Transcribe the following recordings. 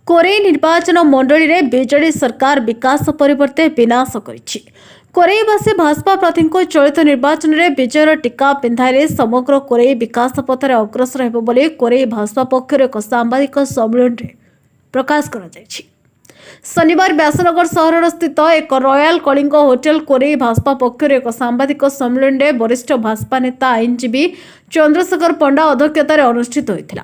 कोरेई निर्वाचन मंडली रे बीजेडी सरकार विकास परिवर्ते विनाश करिछि। कोरेईवासी भाजपा प्रार्थी को चलित निर्वाचन में विजयर टीका पिंधाइले समग्र कोरेई विकास पथरे अग्रसर हेबो बोली कोरेई भाजपा पक्षर एक सांबादिक सम्मेलन रे प्रकाश करा जायछि। शनिवार व्यासनगर सहर स्थित एक रॉयल कलिंग होटेल कोरेई भाजपा पक्षर एक सांबादिक सम्मेलन में वरिष्ठ भाजपा नेता आईनजीवी चंद्रशेखर पंडा अध्यक्षतार अनुष्ठित होता।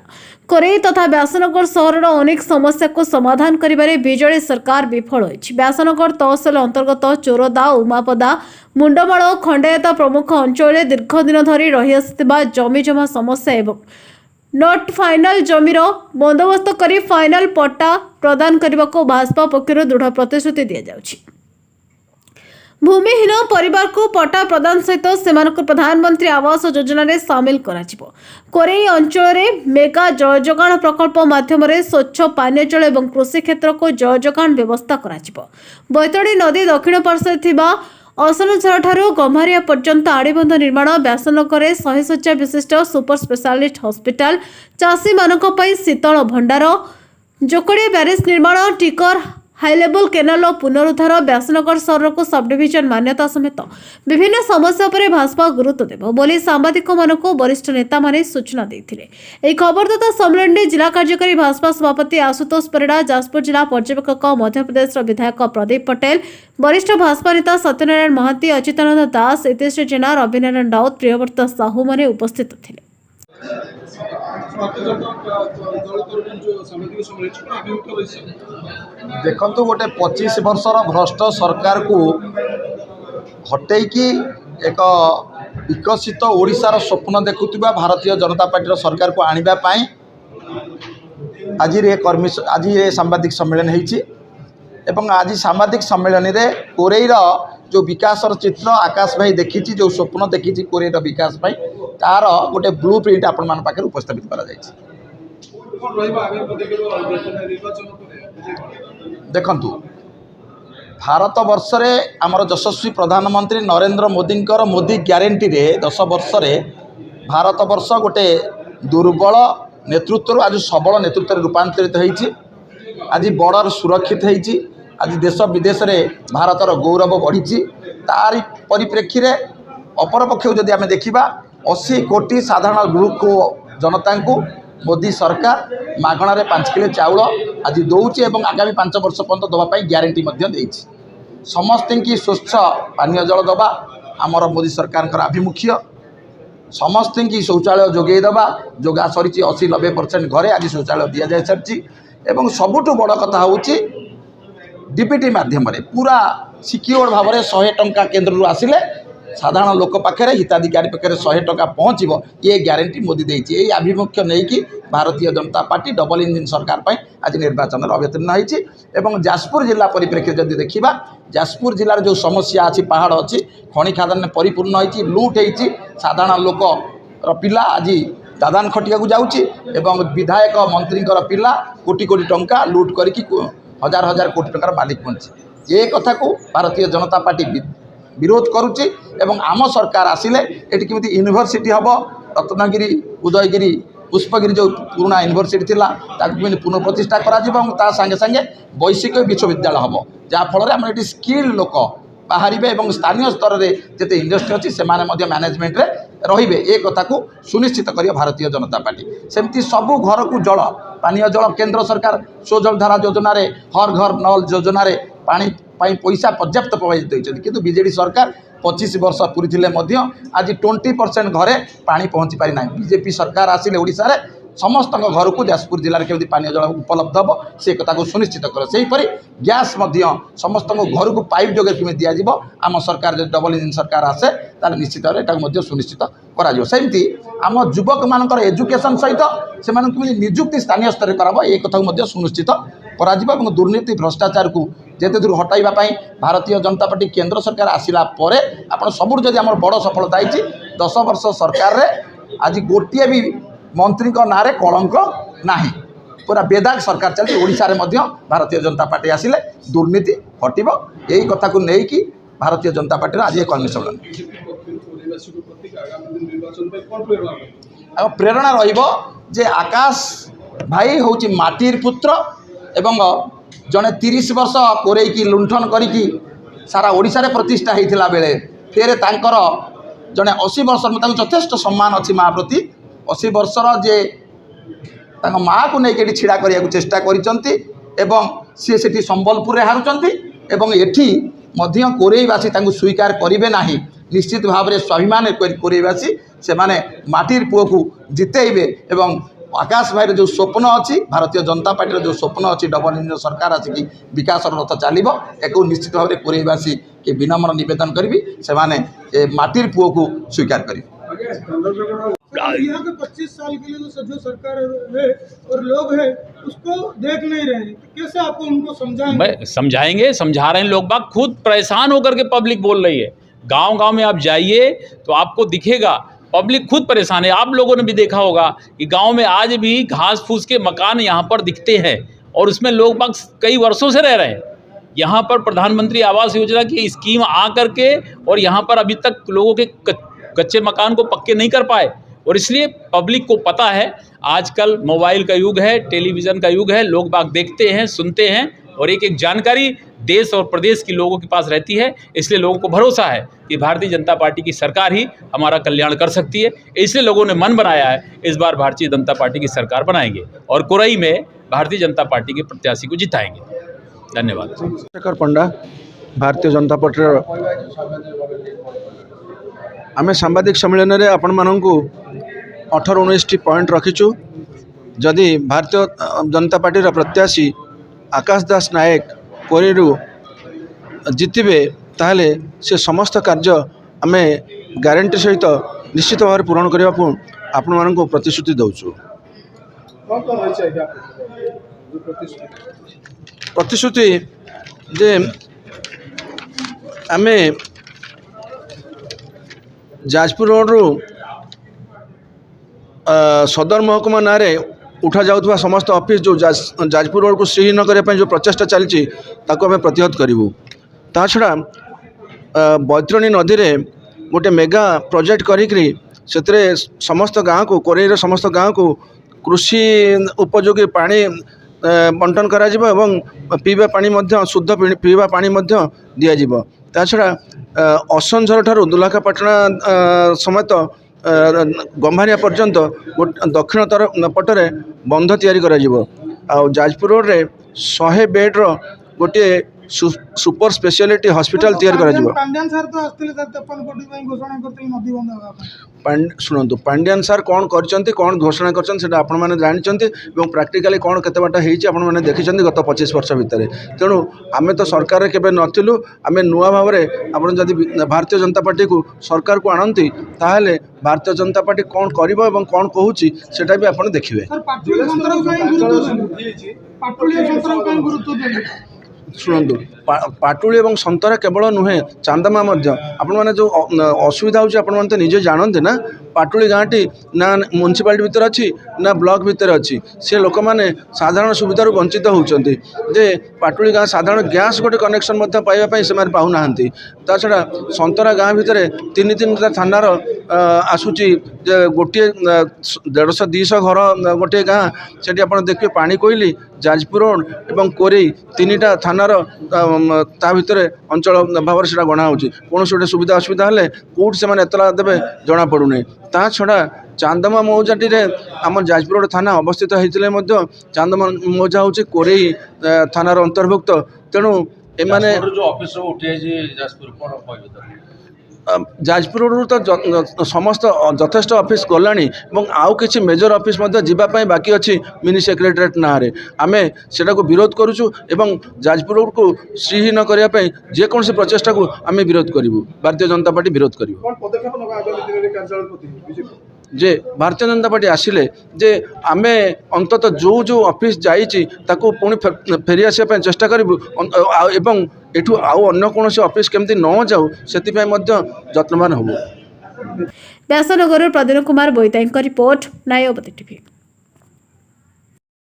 कोरेई तथा व्यासनगर सहर अनेक समस्या को समाधान करिबारे बीजेडी सरकार विफल होइछि। व्यासनगर तहसील अंतर्गत चोरदा उमापदा मुंडमाल खंडायत प्रमुख अंचल दीर्घ दिन धरी रही आसिथिबा जमीजमा समस्या एवं नॉट फाइनल जमीर बंदोबस्त करी फाइनल पट्टा प्रदान करने को भाजपा पक्षर दृढ़ प्रतिश्रुति दि जाउछि। भूमिहीन परिवार को पट्टा प्रदान सहित सेमानक प्रधानमंत्री आवास योजना रे सामिल कराजिबो। कोरेई अंचल रे मेगा जल जोगाण प्रकल्प माध्यम रे स्वच्छ पानीय जल एवं कृषि क्षेत्र को जल जोगाण व्यवस्था कराजिबो। बैतडी नदी दक्षिण पार्श्वे थिबा असनझर ठारू गम्हारिया पर्यंत आड़ीबंध निर्माण, व्यासनगर 100 शଯ୍ୟା विशिष्ट सुपर स्पेशालिस्ट हॉस्पिटल, चाषी मानक पई शीतल भंडार, जोकड़िया ब्यारेज निर्माण, टिकर हाई लेवल केनाल पुनरुद्धार, व्यासनगर सहर को सब डिविजन मान्यता समेत विभिन्न समस्या पर भाजपा गुरुत्व देव बोली सांबादिक मानक वरिष्ठ नेता माने सूचना देथिले। एही खबरदाता सम्मेलन में जिला कार्यकारी भाजपा सभापति आशुतोष परिड़ा, जाजपुर जिला पर्यवेक्षक मध्यप्रदेश विधायक प्रदीप पटेल, वरिष्ठ भाजपा नेता सत्यनारायण महांती, अच्युतानंद दास, हितेश जेना, रविनारायण राउत, प्रियव्रत साहू माने उपस्थित थिले। देखु गोटे 25 वर्षर भ्रष्ट सरकार को हटेकी एक विकसित ओडिशार स्वप्न देखुवा भारतीय जनता पार्टी सरकार को आनिबा पाई आज सांबादिक सम्मेलन होइछि। एवं आज सांबादिक सम्मेलन में कोरेईर जो विकास चित्र आकाश भाई देखी जो स्वप्न देखी कोरेईर विकास पाई तार गोटे ब्लू प्रिंट आपण मान पाखे उपस्थापित करा जायछि। देखंतु भारत वर्ष रे आमर यशस्वी प्रधानमंत्री नरेंद्र मोदींकर मोदी ग्यारंटी रे 10 वर्ष रे भारत वर्ष गोटे दुर्बल नेतृत्व आज सबल नेतृत्व रूपांतरित होइछि। आज बॉर्डर सुरक्षित होइछि। आज देश विदेश रे भारतर गौरव बढ़ी। तार परिप्रेक्षी रे अपर पक्ष जदि आम देखा 80 कोटी साधारण लोक जनता को मोदी सरकार मागणारे 5 किलो चाउल आज दौचे और आगामी 5 वर्ष पर्यंत दवाई ग्यारंटी समस्त की स्वच्छ पानीय जल दबा आमर मोदी सरकार आभिमुख्य। समस्त की शौचालय जोगे दबा जोगा सरी 80-90% घरे आज शौचालय दि जाए सारी। सबुठ बड़ कथा हूँ डीपीटी माध्यम पूरा सिक्योर भाव में 100 टंका केन्द्र आसिले साधारण लोक पाखे हिताधिकारी पाखे 100 टंका पहुँचो ये ग्यारंटी मोदी देती। यही आभिमुख्य नहीं कि Bharatiya Janata party double engine सरकार पर आज निर्वाचन अवतीर्ण होती। जाजपुर जिला परिप्रेक्षी जदि देखा जाजपुर जिलार जो समस्या अच्छी पहाड़ अच्छी खनि खादान परिपूर्ण होती लुट होती साधारण लोक पिला आज दादान खटिया को जाऊँगी एवं विधायक मंत्री पिला कोटी कोटी टंका लुट करके 1000 कोटी टंकार मालिक बनছে। ये कथा को भारतीय जनता पार्टी विरोध करुच्ची। आम सरकार आसिले एटी केमिति यूनिवर्सिटी हम रत्नगिरी उदयगिरी पुष्पगिरी जो पुराना यूनिवर्सिटी थिला ताकु पुनः प्रतिष्ठा करा संगे संगे वैश्विक विश्वविद्यालय हम जहाँफल आम ये स्किल लोक बाहर और स्थानीय स्तर में जिते इंडस्ट्री अच्छी से मैनेजमेंट रे ये कथा को सुनिश्चित कर भारतीय जनता पार्टी। सेमती सबू घर को जल पानीय जल केंद्र सरकार स्वजल धारा योजना रे हर घर नल योजना रे पानी पैसा पर्याप्त प्रभावित होती किंतु बीजेडी सरकार 25 वर्ष पूरी आज 20% घरे पानी पहुँची पारि ना। बीजेपी सरकार आसिले ओडिशा रे समस्त घर को जाजपुर जिले में केमती पानीय जल उपलब्ध हम से कथा को सुनिश्चित कर सेहीपरि गैस समस्त घर को पाइप जोगे केमी दिज्व आम सरकार जो डबल इंजिन सरकार आसे तार निश्चित भाव सुनिश्चित करमती आम युवक मान एजुकेशन सहित से निजुक्ति स्थानीय स्तर कर ये कथा को सुनिश्चित करा दुर्नीति भ्रष्टाचार को जेते दूर हटाइवाई भारतीय जनता पार्टी केंद्र सरकार आसिला परे आपण सबुठ जदि आम बड़ सफलता है 10 वर्ष सरकार रे आज गोटे भी मंत्री ना कलंक नाही पूरा बेदाग सरकार चलती। ओडिशा रे मध्य भारतीय जनता पार्टी आसिले दुर्नीति हटिब यही कथा को लेकिन भारतीय जनता पार्टी आज एक कर्मी सम्मेलन प्रेरणा रहिबो जे आकाश भाई हूँ माटीर पुत्र एवं जड़े 30 वर्ष कोरेकी लुंठन करिकी सारा ओडिशा रे प्रतिष्ठा होता बेले फेर तांकर जड़े 80 वर्ष यथेष्ट सम्मान अच्छी माँ प्रति 80 वर्षर जे माँ को लेकिन छिड़ा करने को चेष्टा करिसंती एवं सी सेठी संबलपुर रे हारुचंती एवं एठी मध्य कोरेईवासी तांको स्वीकार करिवे नाही निश्चित भाव में स्वाभिमान कोरेईवासी से माने माटिर पुओ को जितेबे एवं आकाश भाई जो स्वप्न अच्छी भारतीय जनता पार्टी जो स्वप्न अच्छी डबल इंजन सरकार आसिक विकास रथ चलो एक निश्चित भाव में कोरेईवासी के विनम्र निवेदन करी से माने माटिर पुओ को स्वीकार करें। यहाँ के 25 साल के लिए जो सरकार है और लोग हैं उसको देख नहीं रहे हैं, तो कैसे आपको उनको समझाएंगे? समझाएंगे, समझा रहे हैं। लोग बाग खुद परेशान होकर के पब्लिक बोल रही है। गांव-गांव में आप जाइए तो आपको दिखेगा पब्लिक खुद परेशान है। आप लोगों ने भी देखा होगा कि गांव में आज भी घास फूस के मकान यहाँ पर दिखते हैं और उसमें लोग बाग कई वर्षों से रह रहे हैं। यहाँ पर प्रधानमंत्री आवास योजना की स्कीम आ करके और यहाँ पर अभी तक लोगों के कच्चे मकान को पक्के नहीं कर पाए और इसलिए पब्लिक को पता है आजकल मोबाइल का युग है, टेलीविज़न का युग है, लोग बाग देखते हैं, सुनते हैं और एक एक जानकारी देश और प्रदेश के लोगों के पास रहती है। इसलिए लोगों को भरोसा है कि भारतीय जनता पार्टी की सरकार ही हमारा कल्याण कर सकती है। इसलिए लोगों ने मन बनाया है इस बार भारतीय जनता पार्टी की सरकार बनाएंगे और कोरई में भारतीय जनता पार्टी के प्रत्याशी को जिताएंगे। धन्यवाद। शेखर पंडा, भारतीय जनता पार्टी आम सांबादिक सम्मेलन में आपण मानक 18-19 पॉइंट रखीचु। जदि भारतीय जनता पार्टी प्रत्याशी आकाश दास नायक कोरेरू जितबे ताहले से समस्त कार्य आम ग्यारंटी सहित निश्चित भाव पूरण करने को आपण मानक प्रतिश्रुति दौचु। प्रतिश्रुति जे आम जाजपुर रोड सदर महकुमा ना उठा जाऊा समस्त ऑफिस जो जाजपुर रोड को श्रीहीन करने जो प्रचेषा चली आम प्रतिहत करूँ। ता छड़ा बैतरणी नदी में गोटे मेगा प्रोजेक्ट करी समस्त गाँव को कोरेईर समस्त गाँव को कृषि उपयोगी पानी बंटन करा जिवो एवं पीवा पानी मध्य शुद्ध पीवा पानी मध्य दिया जिवो। ता छड़ा असंझर ठारू दुलाखापाटना समेत गंभारिया पर्यंत दक्षिण पटरे बंध तैयारी करा जिवो। आ जाजपुर रोड रे 100 बेड रो गोटे सुपर स्पेशलिटी हॉस्पिटल तैयारी करा जिवो। पांड्यान सर तो आस्थिले सर 53 कोटी ପାଇଁ घोषणा करते नदी बंध होगा। शुणु पांड्यान सर कौन करचंती कौन घोषणा करचंती सेटा आपण माने जानचंती एवं प्रैक्टिकली कौन केते बाटा हेची आपण माने देखिचंती गत 25 वर्ष भितर। तेणु आमे तो सरकार केबे नथिलु आमे नुआ भाव रे आपण जदि भारतीय जनता पार्टी को सरकार को आणंती ताहले भारतीय जनता पार्टी कौन करिवो एवं कौन कहूची सेटा भी आपण देखिबे। सर पाटुली संतरा ପାଇଁ गुरुत्व पाटुली संतरा ପାଇଁ गुरुत्व देले। शुणु पाटुली और संतरा केवल नुहे चांदमा आपण मैंने जो असुविधा होने तो निजे जानते ना पाटुली गाँटी ना म्यूनिसिपालिटी भितर अच्छी ना ब्लॉक भितर अच्छी से लोक मैंने साधारण सुविधा वंचित होती जे पाटुली गाँ साधारण गैस गोटे कनेक्शन पाइबापी से पाऊना ता छड़ा संतरा गाँ भितर 3-3टा थानार आसूची गोटे 150-200 घर गोटे गाँ से देखिए पानी कोइली जाजपुर रोड एवं कोरेई 3टा थानार ता भितर अंचल भाव से गणा हो कौन गोटे सुविधा असुविधा हेल्ले कौट से एतला देवे जना पड़ूनी। ता छड़ा चांदमा मौजाटी आम जाजपुर रोड थाना अवस्थित होते चांदमा मौजा हूँ कोरेई थानार अंतर्भुक्त। तेणु एमाने जाजपुर रोड तो समस्त यथेष्ट ऑफिस गलानी आउ किसी मेजर ऑफिस जीवाई बाकी अच्छी मिनी सेक्रेटेरिएट ना आम से विरोध करुचु एवं जाजपुर रोड को श्रीहीन करने जेकोसी प्रचेषा को आम विरोध करूँ। भारतीय जनता पार्टी विरोध कर जे भारतीय जनता पार्टी आसिले जे आम अंतत जो जो ऑफिस जाइए पुणी फेरी आसपा चेष्टा करूँ एवं एठू आउ अन्य कौन ऑफिस केमती न जाऊ से जत्नवान हबु। व्यासनगर प्रदीन कुमार बोईताई रिपोर्ट, नायवती टीवी।